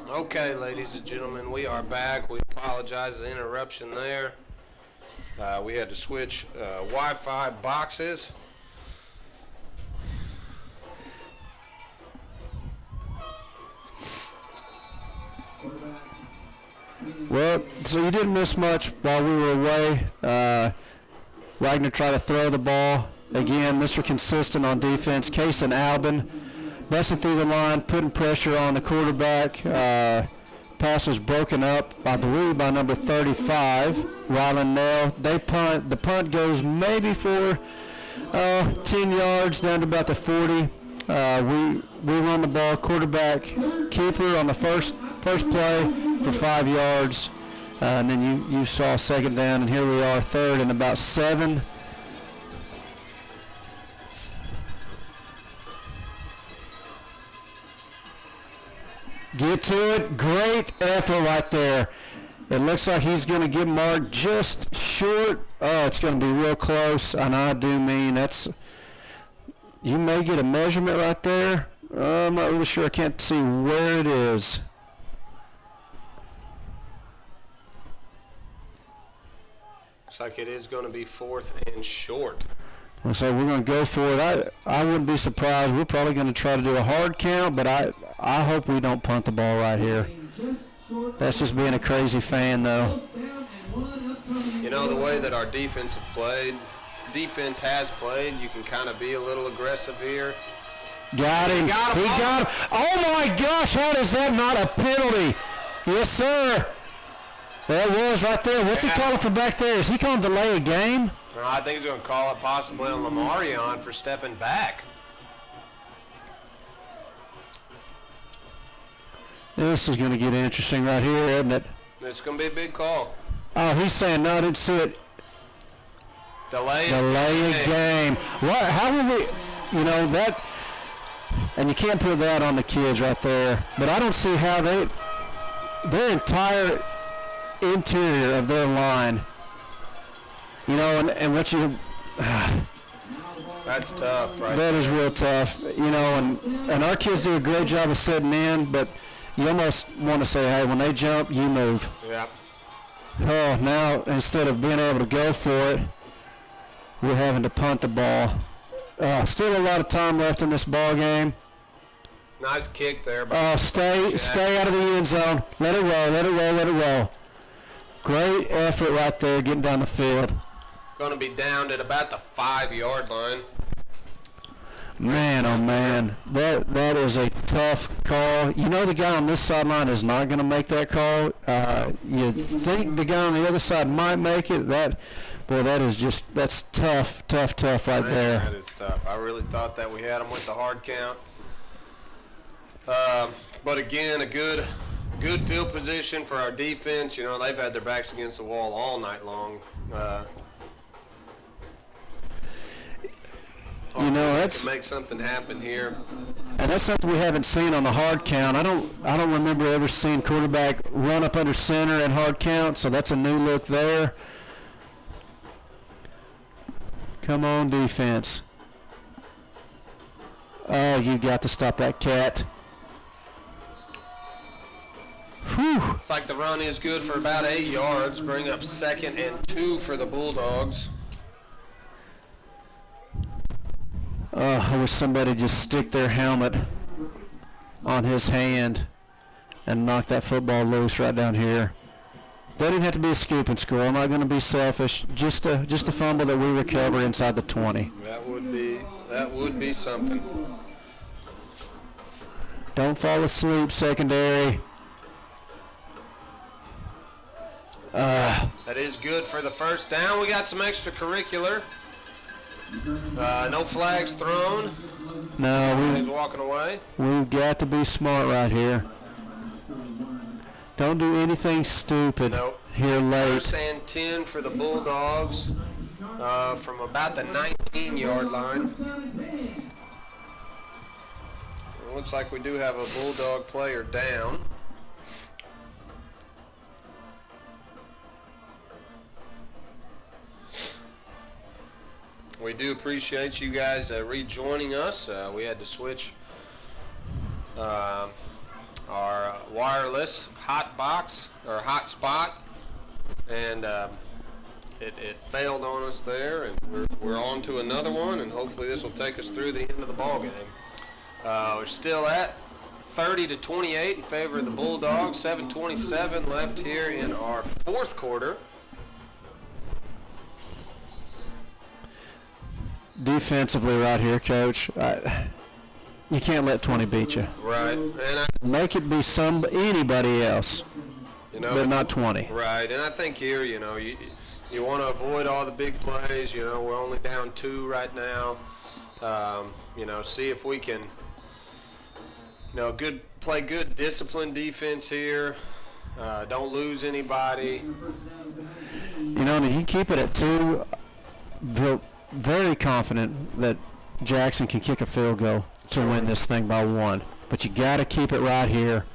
Okay, ladies and gentlemen, we are back. We apologize for the interruption there. We had to switch Wi-Fi boxes. Well, so you didn't miss much while we were away. Wagner tried to throw the ball. Again, Mr. Consistent on defense. Case and Albin busting through the line, putting pressure on the quarterback. Pass was broken up, I believe, by number 35, Rylan Nail. They punt. The punt goes maybe for 10 yards down to about the 40. We run the ball. Quarterback keeper on the first play for 5 yards. And then you saw second down, and here we are, third and about 7. Get to it. Great effort right there. It looks like he's going to get marked just short. Oh, it's going to be real close, and I do mean that's – you may get a measurement right there. I'm not really sure. I can't see where it is. Looks like it is going to be 4th and short. So we're going to go for it. I wouldn't be surprised. We're probably going to try to do a hard count, but I hope we don't punt the ball right here. That's just being a crazy fan, though. You know, the way that our defense has played, you can kind of be a little aggressive here. Got him. He got him. Oh, my gosh, how is that not a penalty? Yes, sir. That was right there. What's he calling for back there? Is he calling delay a game? No, I think he's going to call it possibly on Lamarion for stepping back. This is going to get interesting right here, isn't it? It's going to be a big call. Oh, he's saying no, I didn't see it. Delay a game. What? How would we, that, and you can't put that on the kids right there, but I don't see how their entire interior of their line, and what you, that's tough, right? That is real tough, and our kids do a great job of setting in, but you almost want to say, hey, when they jump, you move. Yeah. Oh, now instead of being able to go for it, we're having to punt the ball. Still a lot of time left in this ball game. Nice kick there. Stay out of the end zone. Let it roll. Great effort right there, getting down the field. Going to be down at about the 5-yard line. Man, oh man, that is a tough call. The guy on this sideline is not going to make that call. You think the guy on the other side might make it. That's tough right there. That is tough. I really thought that we had him with the hard count. But again, a good field position for our defense. They've had their backs against the wall all night long. That's make something happen here. And that's something we haven't seen on the hard count. I don't remember ever seeing quarterback run up under center and hard count, so that's a new look there. Come on, defense. Oh, you got to stop that cat. Whew. Looks like the run is good for about 8 yards. Bring up 2nd and 2 for the Bulldogs. I wish somebody just stick their helmet on his hand and knock that football loose right down here. That didn't have to be a scoop and score. I'm not going to be selfish. Just a fumble that we recover inside the 20. That would be something. Don't fall asleep, secondary. That is good for the first down. We got some extracurricular. No flags thrown. No, he's walking away. We've got to be smart right here. Don't do anything stupid here late. 1st and 10 for the Bulldogs from about the 19-yard line. It looks like we do have a Bulldog player down. We do appreciate you guys rejoining us. We had to switch wireless hot box or hot spot, and it failed on us there, and we're on to another one, and hopefully this will take us through the end of the ball game. We're still at 30-28 in favor of the Bulldogs. 7:27 left here in our fourth quarter. Defensively right here, Coach, you can't let 20 beat you. Right, and Make it be anybody else, but not 20. Right, and I think here, you want to avoid all the big plays. We're only down 2 right now. See if we can, play good disciplined defense here. Don't lose anybody. And you keep it at 2. Very confident that Jackson can kick a field goal to win this thing by 1. But you got to keep it right here.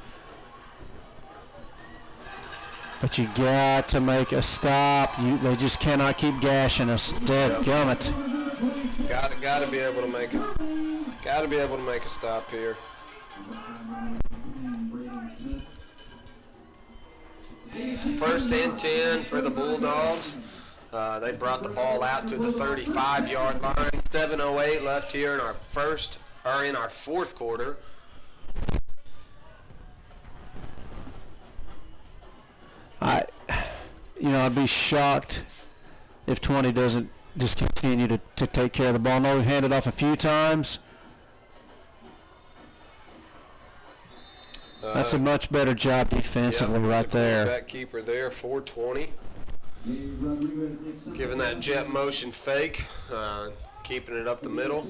But you got to make a stop. They just cannot keep gashing us. Dadgummit. Got to be able to make it. Got to be able to make a stop here. First and 10 for the Bulldogs. They brought the ball out to the 35-yard line. 7:08 left here in our fourth quarter. I'd be shocked if 20 doesn't just continue to take care of the ball. I know we've handed off a few times. That's a much better job defensively right there. Back keeper there, 4:20. Giving that jet motion fake, keeping it up the middle.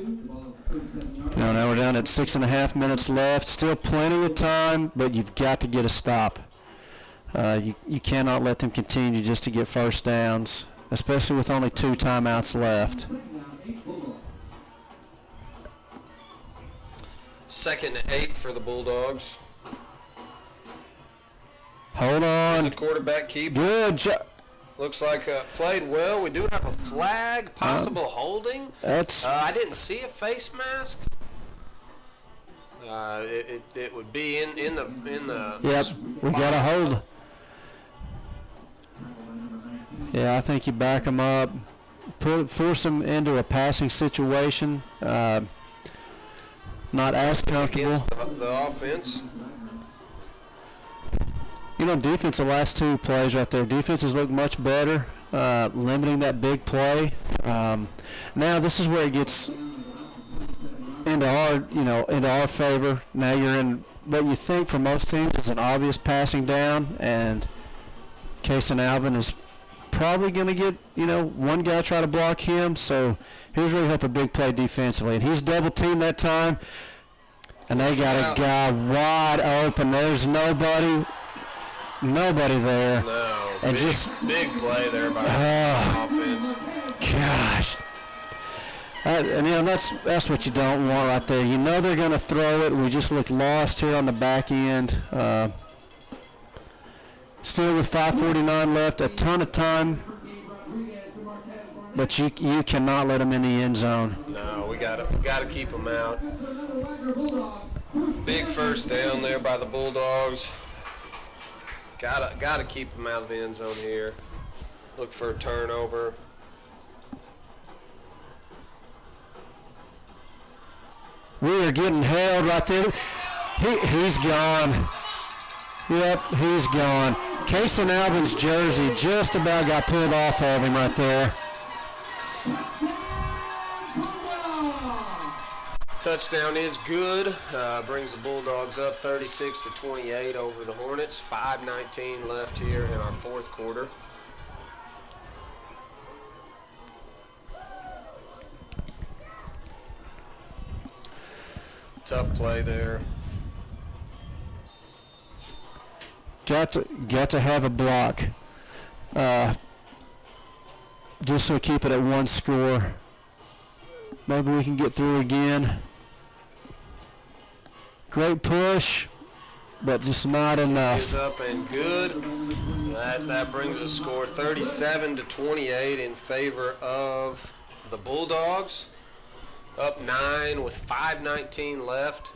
Now we're down at 6.5 minutes left. Still plenty of time, but you've got to get a stop. You cannot let them continue just to get first downs, especially with only 2 timeouts left. 2nd and 8 for the Bulldogs. Hold on. The quarterback keeper. Good job. Looks like played well. We do have a flag, possible holding. I didn't see a face mask. It would be in the. Yep, we got a hold. Yeah, I think you back them up, force them into a passing situation. Not as comfortable. Against the offense. Defense, the last 2 plays right there, defenses look much better, limiting that big play. Now this is where it gets into our favor. Now you're in what you think for most teams is an obvious passing down, and Case and Albin is probably going to get, one guy try to block him. So here's where you hope a big play defensively. And he's double teamed that time, and they got a guy wide open. There's nobody there. No, and big play there by the offense. Gosh. And that's what you don't want right there. They're going to throw it. We just look lost here on the back end. Still with 5:49 left, a ton of time. But you cannot let them in the end zone. No, we gotta keep them out. Big first down there by the Bulldogs. Gotta keep them out of the end zone here. Look for a turnover. We are getting held right there. He's gone. Yep, he's gone. Case and Albin's jersey just about got pulled off of him right there. Touchdown is good. Brings the Bulldogs up 36-28 over the Hornets. 5:19 left here in our fourth quarter. Tough play there. Got to have a block. Just so keep it at 1 score. Maybe we can get through again. Great push, but just not enough. Is up and good. That brings the score 37-28 in favor of the Bulldogs. Up 9 with 5:19 left.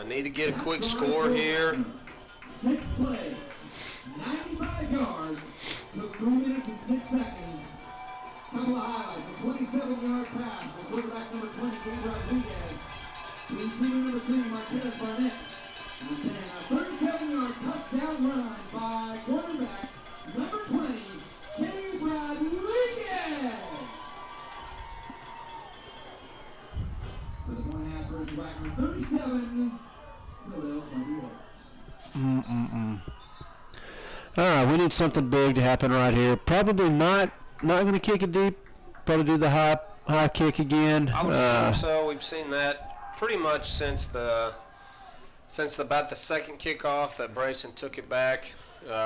Need to get a quick score here. sixth play. 95 yards. Took 3 minutes and 6 seconds. Couple of highlights. A 27-yard pass from quarterback number 20, Gabe Rodriguez. To receiver number 3, Martinez Barnett. And then a 37-yard touchdown run by quarterback number 20, Gabe Rodriguez. For the point-half version, Wagoner 37, Hilldale 28. All right, we need something big to happen right here. Probably not going to kick it deep. Probably do the high kick again. I would assume so. We've seen that pretty much since about the second kickoff that Brayson took it back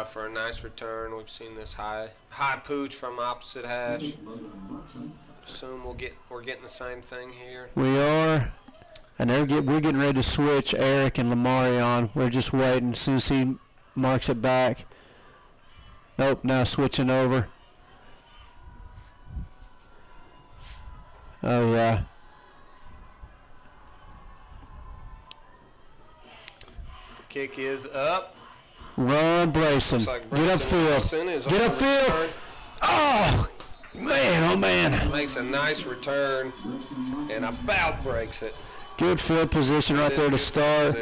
for a nice return. We've seen this high pooch from opposite hash. Assume we're getting the same thing here. We are, and we're getting ready to switch Eric and Lamari on. We're just waiting. As soon as he marks it back. Nope, now switching over. Oh, yeah. The kick is up. Run, Brayson. Like Get upfield. Get upfield. Oh, man, oh, man. Makes a nice return and about breaks it. Good field position right there to start.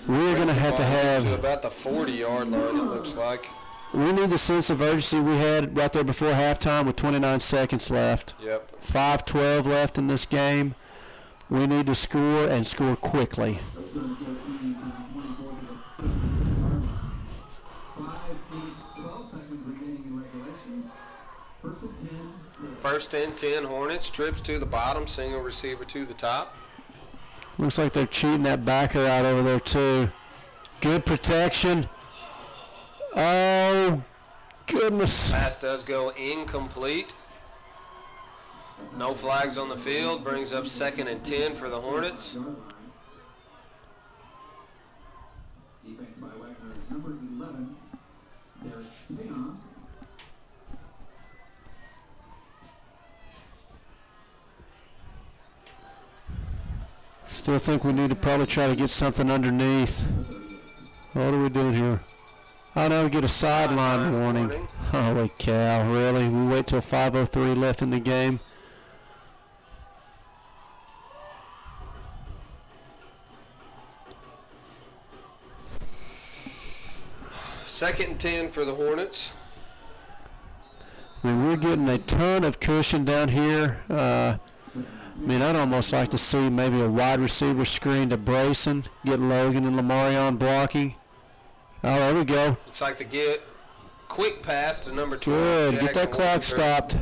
We're going to have to about the 40-yard line, it looks like. We need the sense of urgency we had right there before halftime with 29 seconds left. Yep. 5:12 left in this game. We need to score and score quickly. First and 10, Hornets. Trips to the bottom, single receiver to the top. Looks like they're cheating that backer out over there too. Good protection. Oh, goodness. Pass does go incomplete. No flags on the field. Brings up 2nd and 10 for the Hornets. Defense by Wagoner, number 11, Derek Payon. Still think we need to probably try to get something underneath. What are we doing here? Oh, no, we get a sideline warning. Holy cow, really? We wait till 5:03 left in the game. Second and 10 for the Hornets. I mean, we're getting a ton of cushion down here. I mean, I'd almost like to see maybe a wide receiver screen to Brayson, get Logan and Lamarion blocking. Oh, there we go. Looks like to get quick pass to number 2. Good. Get that clock stopped.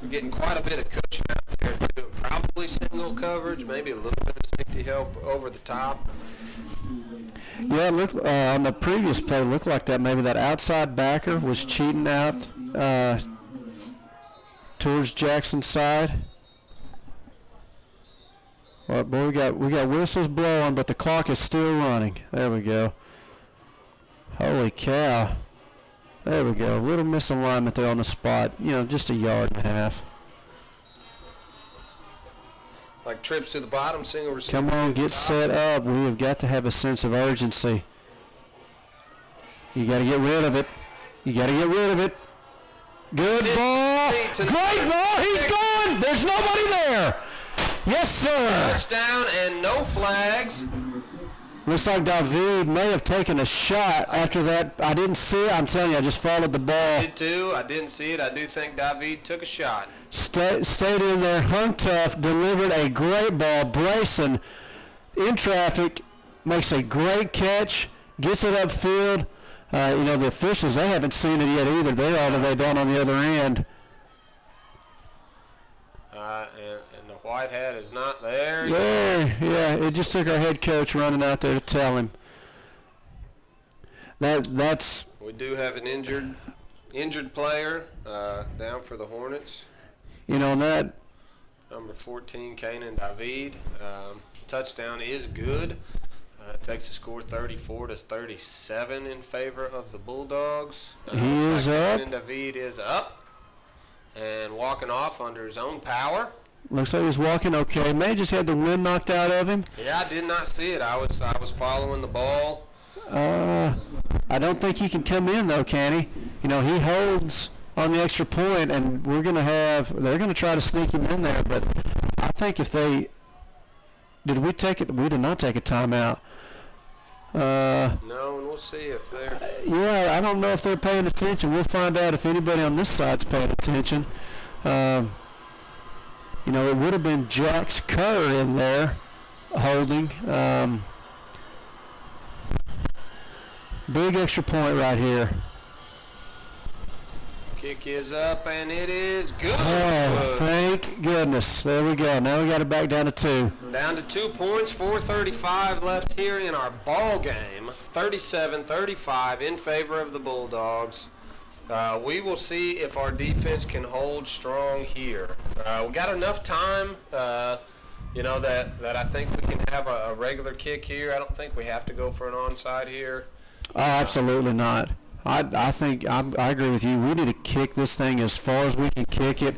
We're getting quite a bit of cushion out there, too. Probably single coverage, maybe a little bit of safety help over the top. Yeah, it looked, on the previous play, it looked like that maybe that outside backer was cheating out towards Jackson's side. Well, boy, we got whistles blowing, but the clock is still running. There we go. Holy cow. There we go. A little misalignment there on the spot. You know, just 1.5 yards. Like trips to the bottom, single receiver. Come on, get set up. We have got to have a sense of urgency. You got to get rid of it. You got to get rid of it. Good ball. Great ball. He's gone. There's nobody there. Yes, sir. Touchdown and no flags. Looks like David may have taken a shot after that. I didn't see it. I'm telling you, I just followed the ball. I did too. I didn't see it. I do think David took a shot. Stayed in there, hung tough, delivered a great ball. Brayson, in traffic, makes a great catch, gets it upfield. You know, the officials, they haven't seen it yet either. They're all the way down on the other end. And the white hat is not there. Yeah, it just took our head coach running out there to tell him. That's. We do have an injured player down for the Hornets. You know that. Number 14, Kanan David. Touchdown is good. Takes the score 34-37 in favor of the Bulldogs. He is up. Kanan David is up and walking off under his own power. Looks like he's walking okay. May have just had the wind knocked out of him. Yeah, I did not see it. I was following the ball. I I don't think he can come in, though, can he? You know, he holds on the extra point, and they're going to try to sneak him in there. But I think if they – did we take it? We did not take a timeout. No, and we'll see if they're – yeah, I don't know if they're paying attention. We'll find out if anybody on this side's paying attention. You know, it would have been Jax Kerr in there holding. Big extra point right here. Kick is up, and it is good. Oh, thank goodness. There we go. Now we got it back down to 2. Down to 2 points, 4:35 left here in our ball game. 37-35 in favor of the Bulldogs. We will see if our defense can hold strong here. We got enough time, you know, that I think we can have a regular kick here. I don't think we have to go for an onside here. Oh, absolutely not. I think I agree with you. We need to kick this thing as far as we can kick it.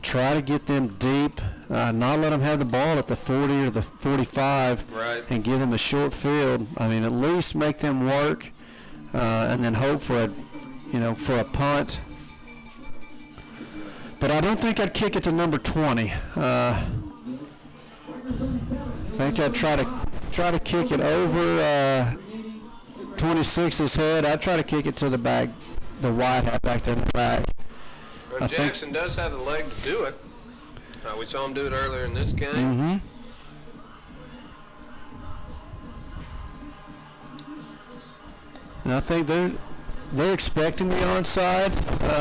Try to get them deep. Not let them have the ball at the 40 or the 45, right, and give them a short field. I mean, at least make them work, and then hope for a punt. But I don't think I'd kick it to number 20. I think I'd try to kick it over 26's head. I'd try to kick it to the back, the wide half back there in the back. Well, Jackson does have the leg to do it. We saw him do it earlier in this game. Mm-hmm. And I think they're expecting the onside.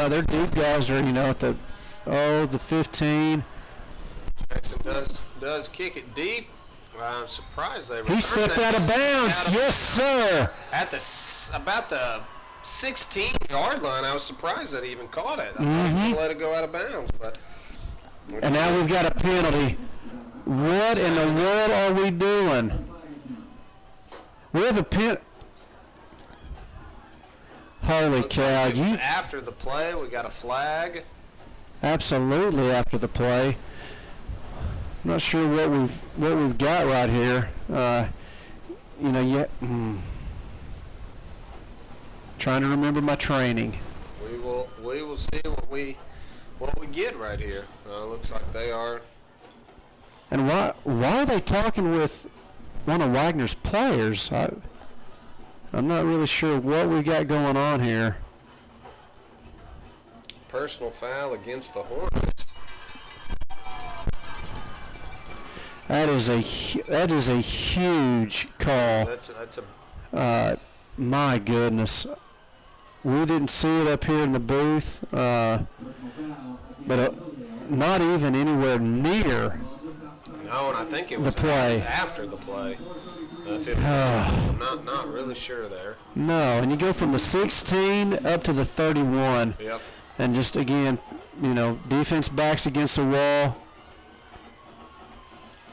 Their deep guys are, at the 15. Jackson does kick it deep. I'm surprised they He stepped out of bounds. Yes, sir. At about the 16-yard line, I was surprised that he even caught it. I thought he let it go out of bounds. And now we've got a penalty. What in the world are we doing? We have a pen. Holy cow! After the play, we got a flag. Absolutely after the play. I'm not sure what we've got right here. Trying to remember my training. We will see what we get right here. Looks like they are. And why are they talking with one of Wagner's players? I'm not really sure what we got going on here. Personal foul against the Hornets. That is a huge call. That's a. My goodness, we didn't see it up here in the booth, but not even anywhere near. No, and I think it was the play. After the play. I'm not really sure there. No, and you go from the 16 up to the 31. Yep. And just again, defense backs against the wall.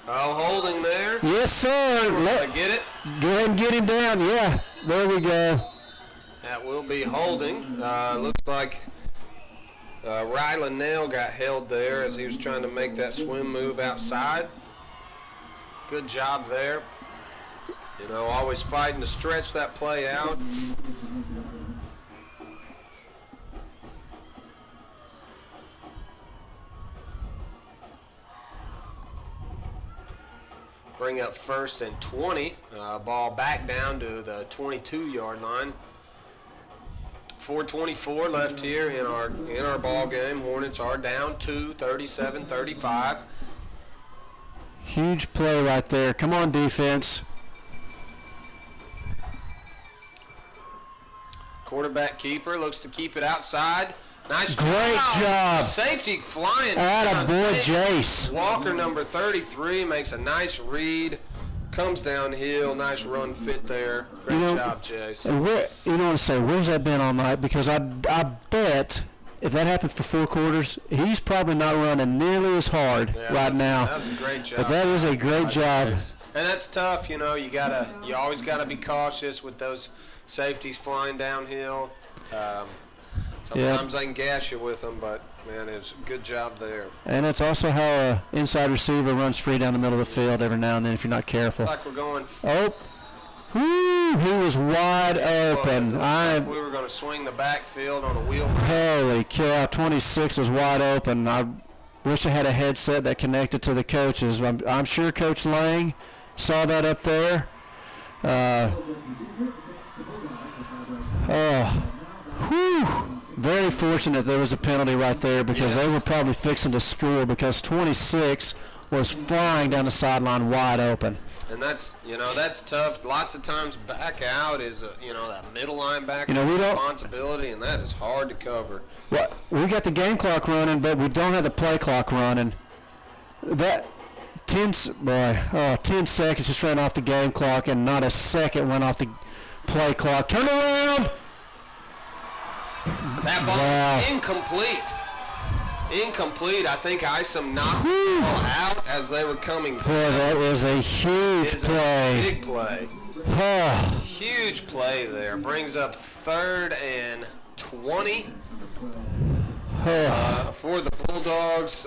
Oh, holding there. Yes, sir. Get it? Go ahead and get him down. Yeah, there we go. That will be holding. Looks like Rylan Nail got held there as he was trying to make that swim move outside. Good job there. Always fighting to stretch that play out. Bring up 1st and 20. Ball back down to the 22-yard line. 4:24 left here in our ball game. Hornets are down 2, 37-35. Huge play right there. Come on, defense. Quarterback keeper looks to keep it outside. Nice Great job. Safety flying. Attaboy, Jace. Walker, number 33, makes a nice read. Comes downhill. Nice run fit there. Great job, Jace. And where's that been all night? Because I bet if that happened for 4 quarters, he's probably not running nearly as hard right now. That was a great job. But that is a great job. And that's tough, you always gotta be cautious with those safeties flying downhill. Sometimes they can gash you with them, but man, it's a good job there. And that's also how an inside receiver runs free down the middle of the field every now and then if you're not careful. Like we're going. Oh, woo! he was wide open. We were going to swing the backfield on a wheel. Holy cow, 26 was wide open. I wish I had a headset that connected to the coaches. I'm sure Coach Lang saw that up there. Very fortunate there was a penalty right there because they were probably fixing to score because 26 was flying down the sideline wide open. And that's tough. Lots of times back out is, that middle linebacker responsibility, and that is hard to cover. Well, we got the game clock running, but we don't have the play clock running. That 10 seconds just ran off the game clock, and not a second went off the play clock. Turn around! That ball is incomplete. I think Isom knocked the ball out as they were coming. Boy, that is a huge play. Big play. Huge play there. Brings up 3rd and 20 for the Bulldogs.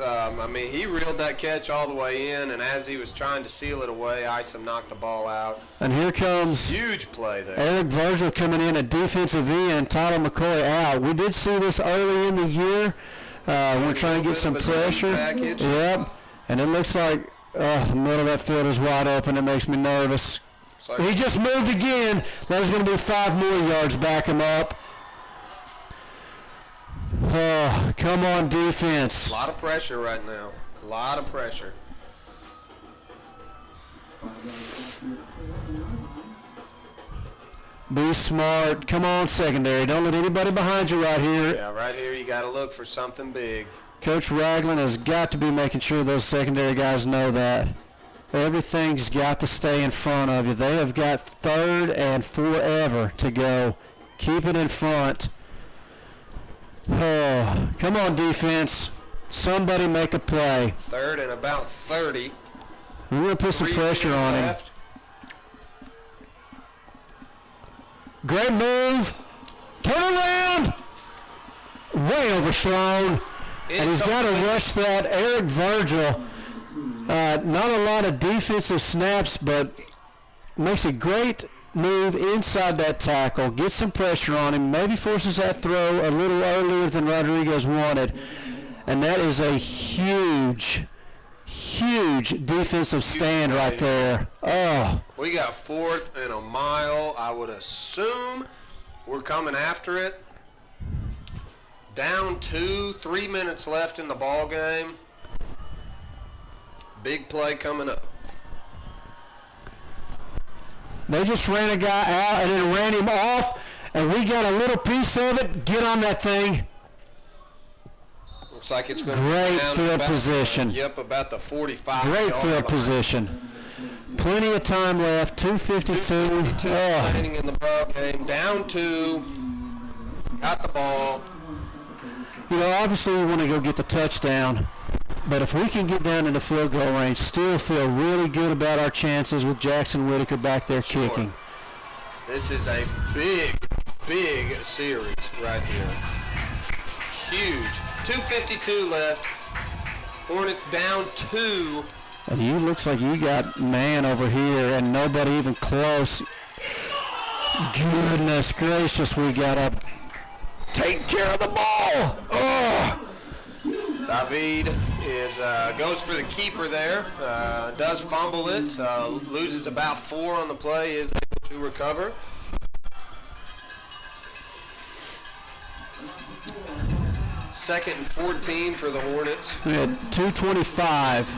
He reeled that catch all the way in, and as he was trying to seal it away, Isom knocked the ball out. And here comes huge play there. Eric Virgil coming in at defensive end, Tyler McCoy out. We did see this early in the year. We're trying to get some pressure. Yep. And it looks like the middle of that field is wide open. It makes me nervous. He just moved again. There's going to be 5 more yards. Back him up. Come on, defense. A lot of pressure right now. A lot of pressure. Be smart. Come on, secondary. Don't let anybody behind you right here. Yeah, right here you got to look for something big. Coach Ragland has got to be making sure those secondary guys know that. Everything's got to stay in front of you. They have got 3rd and forever to go. Keep it in front. Come on, defense. Somebody make a play. 3rd and about 30. We're going to put some pressure on him. Great move. Turn around. Way overthrown. And he's got to rush that. Eric Virgil. Not a lot of defensive snaps, but makes a great move inside that tackle. Gets some pressure on him. Maybe forces that throw a little earlier than Rodriguez wanted. And that is a huge defensive stand right there. We got 4th and a mile. I would assume we're coming after it. Down 2, 3 minutes left in the ball game. Big play coming up. They just ran a guy out and then ran him off, and we got a little piece of it. Get on that thing. Looks like it's going to great field position. About the 45. Great field position. Plenty of time left. 2:52. Remaining in the ball game. Down 2. Got the ball. Obviously we want to go get the touchdown, but if we can get down in the field goal range, still feel really good about our chances with Jackson Whitaker back there kicking. This is a big series right here. Huge. 2:52 left. Hornets down 2. And you looks like you got man over here and nobody even close. Goodness gracious, we got to take care of the ball. David goes for the keeper there. Does fumble it. Loses about 4 on the play. Is able to recover. Second and 14 for the Hornets. We had 2:25.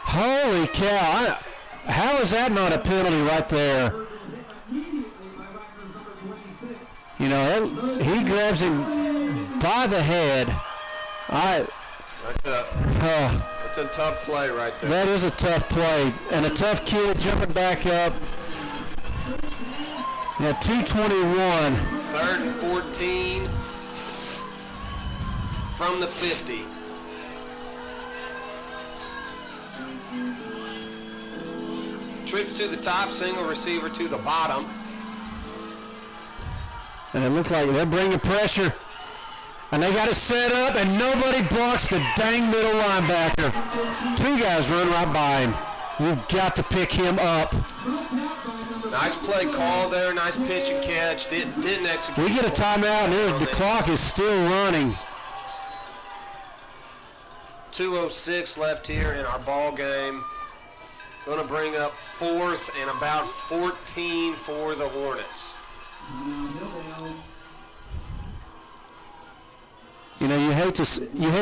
Holy cow. How is that not a penalty right there? He grabs him by the head. That's a tough play right there. That is a tough play. And a tough kid jumping back up. 2:21. 3rd and 14 from the 50. Trips to the top, single receiver to the bottom. And it looks like they're bringing pressure. And they got it set up, and nobody blocks the dang middle linebacker. Two guys run right by him. You've got to pick him up. Nice play call there. Nice pitch and catch. Didn't execute. We get a timeout, and the clock is still running. 2:06 left here in our ball game. Going to bring up 4th and about 14 for the Hornets. You know, you hate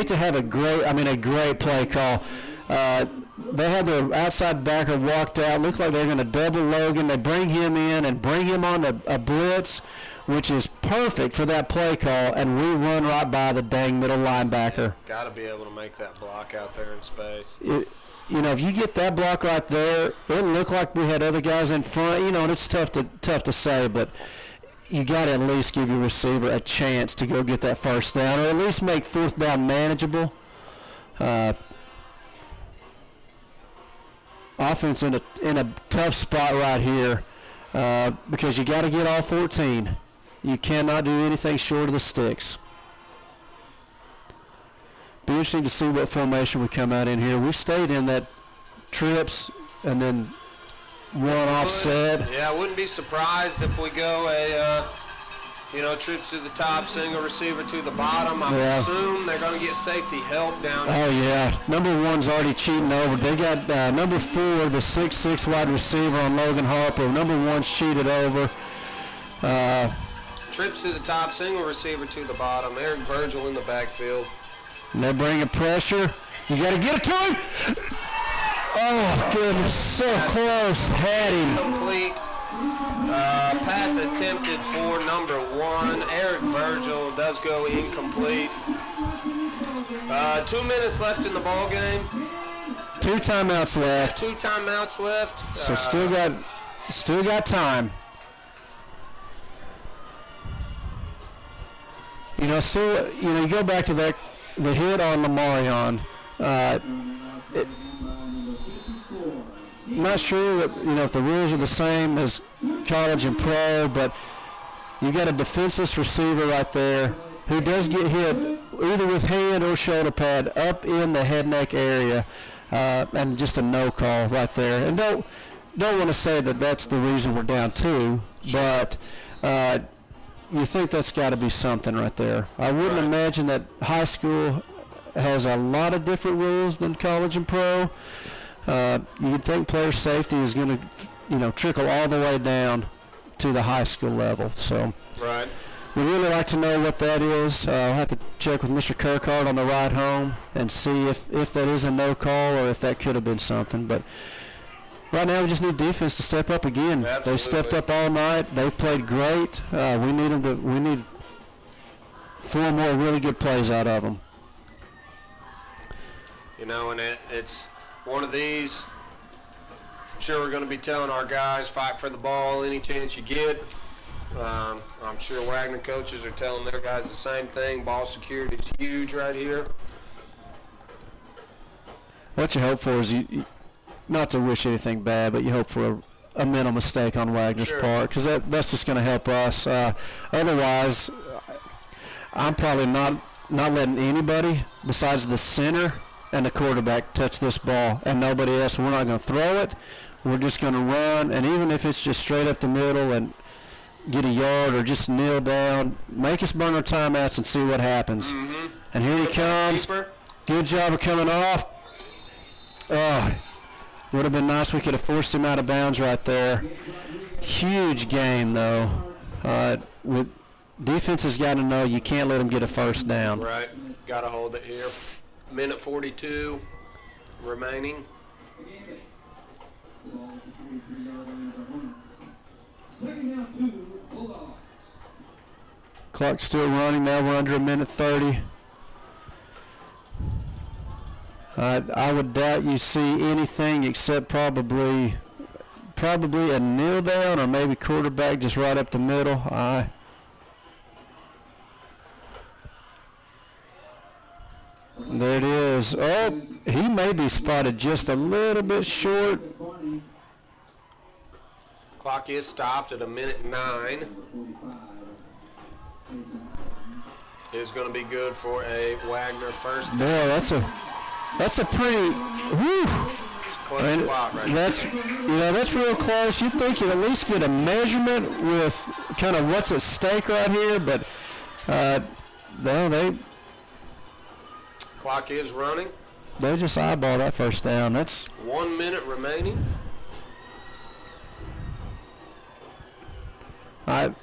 to have a great play call. They had their outside backer walked out. Looked like they're going to double Logan. They bring him in and bring him on a blitz, which is perfect for that play call, and we run right by the dang middle linebacker. Got to be able to make that block out there in space. You know, if you get that block right there, it looked like we had other guys in front. You know, and it's tough to say, but you got to at least give your receiver a chance to go get that first down, or at least make 4th down manageable. Offense in a tough spot right here because you got to get all 14. You cannot do anything short of the sticks. Be interesting to see what formation we come out in here. We've stayed in that trips and then one offset. Yeah, I wouldn't be surprised if we go trips to the top, single receiver to the bottom. I would assume they're going to get safety help down here. Oh, yeah. Number 1's already cheating over. They got number 4, the 6'6" wide receiver on Logan Harper. Number 1's cheated over. Trips to the top, single receiver to the bottom. Eric Virgil in the backfield. And they're bringing pressure. You got to get it to him. Oh, goodness. So close. Had him. Complete. Pass attempted for number 1. Eric Virgil does go incomplete. 2 minutes left in the ball game. 2 timeouts left. 2 timeouts left. So still got time. You go back to the hit on Lamarion. Not sure if the rules are the same as college and pro, but you got a defenseless receiver right there who does get hit either with hand or shoulder pad up in the head neck area, and just a no call right there. And don't want to say that that's the reason we're down 2, but you think that's got to be something right there. I wouldn't imagine that high school has a lot of different rules than college and pro. You would think player safety is going to, trickle all the way down to the high school level. So we'd really like to know what that is. I'll have to check with Mr. Kirkhardt on the ride home and see if that is a no call or if that could have been something. But right now we just need defense to step up again. Absolutely. They've stepped up all night. They've played great. We need 4 more really good plays out of them. And it's one of these. I'm sure we're going to be telling our guys, fight for the ball any chance you get. I'm sure Wagner coaches are telling their guys the same thing. Ball security is huge right here. What you hope for is not to wish anything bad, but you hope for a mental mistake on Wagner's part, because that's just going to help us. Otherwise, I'm probably not letting anybody besides the center and the quarterback touch this ball, and nobody else. We're not going to throw it. We're just going to run, and even if it's just straight up the middle and get a yard or just kneel down, make us burn our timeouts and see what happens. Mm-hmm. And here he comes. Good job of coming off. Oh, would have been nice. We could have forced him out of bounds right there. Huge game, though. With defense has got to know you can't let him get a first down. Right. Got to hold it here. Minute 42 remaining. Clock's still running. Now we're under a minute 30. I would doubt you see anything except probably a kneel down or maybe quarterback just right up the middle. There it is. Oh, he may be spotted just a little bit short. Clock is stopped at a minute 9. is going to be good for a Wagoner first. Boy, that's a pretty Close spot right that's real close. You'd think you'd at least get a measurement with kind of what's at stake right here, but no, Clock is running. they just eyeball that first down. That's 1 minute remaining. And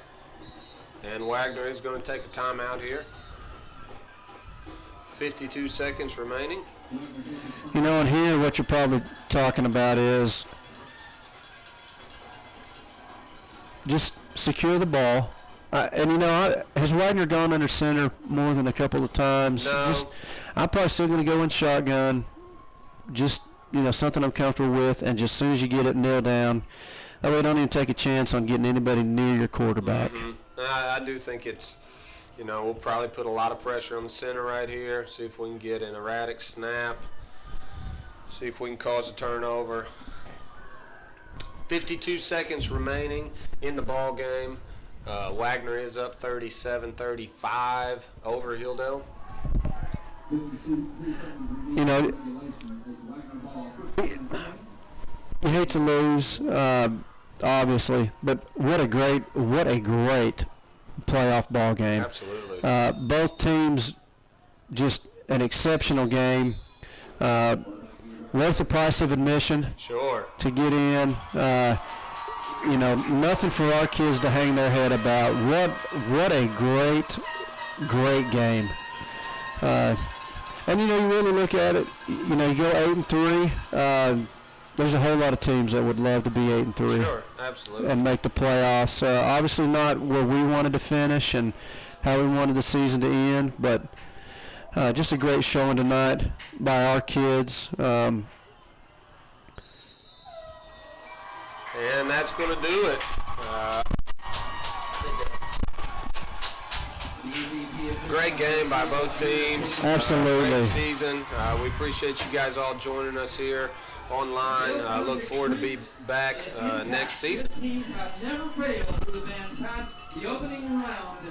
Wagoner is going to take a timeout here. 52 seconds remaining. and here what you're probably talking about is just secure the ball. Has Wagner gone under center more than a couple of times? No. I'm probably still going to go in shotgun. Just, something I'm comfortable with, and just as soon as you get it nailed down, that way don't even take a chance on getting anybody near your quarterback. I do think it's, we'll probably put a lot of pressure on the center right here, see if we can get an erratic snap, see if we can cause a turnover. 52 seconds remaining in the ball game. Wagoner is up 37-35 over Hilldale. You hate to lose, obviously, but what a great playoff ball game. Absolutely. Both teams, just an exceptional game. Worth the price of admission. Sure. To get in. Nothing for our kids to hang their head about. What a great game. And you really look at it. You go 8-3. There's a whole lot of teams that would love to be 8-3. Sure, absolutely. And make the playoffs. Obviously not where we wanted to finish and how we wanted the season to end, but just a great showing tonight by our kids. And that's going to do it. Great game by both teams. Absolutely. Great season. We appreciate you guys all joining us here online. I look forward to be back next season. Teams have never failed to advance past the opening round